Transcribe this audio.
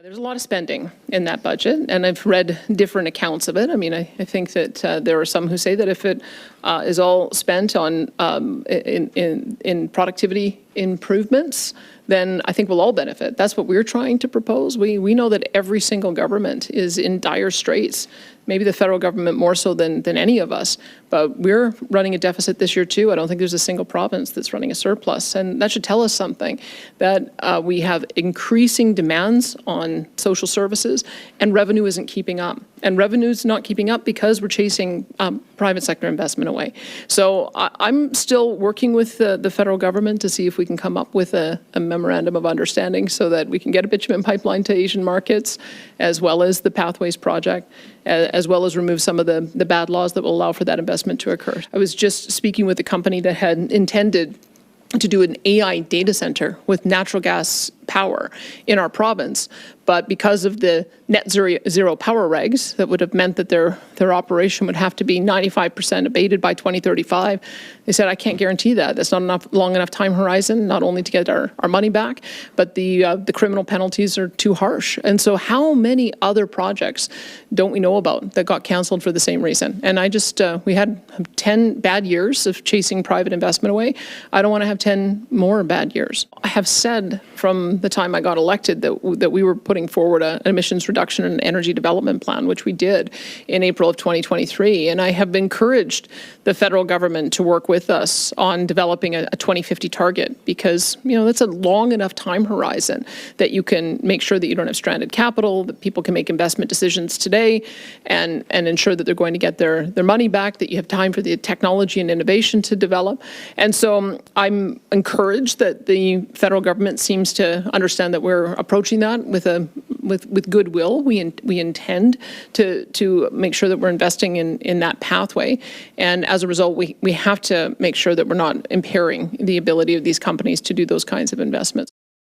There's a lot of spending in that budget, and I've read different accounts of it. I mean, I think that there are some who say that if it is all spent on in productivity improvements, then I think we'll all benefit. That's what we're trying to propose. We know that every single government is in dire straits, maybe the federal government more so than any of us, but we're running a deficit this year too. I don't think there's a single province that's running a surplus, and that should tell us something, that we have increasing demands on social services and revenue isn't keeping up. And revenue's not keeping up because we're chasing private sector investment away. So I'm still working with the federal government to see if we can come up with a memorandum of understanding so that we can get a bitumen pipeline to Asian markets, as well as the Pathways project, as well as remove some of the bad laws that will allow for that investment to occur. I was just speaking with a company that had intended to do an AI data center with natural gas power in our province, but because of the net zero power regs, that would have meant that their operation would have to be 95% abated by 2035. They said, I can't guarantee that. That's not long enough time horizon, not only to get our money back, but the criminal penalties are too harsh. And so how many other projects don't we know about that got canceled for the same reason? And I just, we had 10 bad years of chasing private investment away. I don't want to have 10 more bad years. I have said from the time I got elected that we were putting forward an emissions reduction and energy development plan, which we did in April of 2023. And I have encouraged the federal government to work with us on developing a 2050 target, because, you know, that's a long enough time horizon that you can make sure that you don't have stranded capital, that people can make investment decisions today and ensure that they're going to get their money back, that you have time for the technology and innovation to develop. And so I'm encouraged that the federal government seems to understand that we're approaching that with goodwill. We intend to make sure that we're investing in that pathway, and as a result, we have to make sure that we're not impairing the ability of these companies to do those kinds of investments.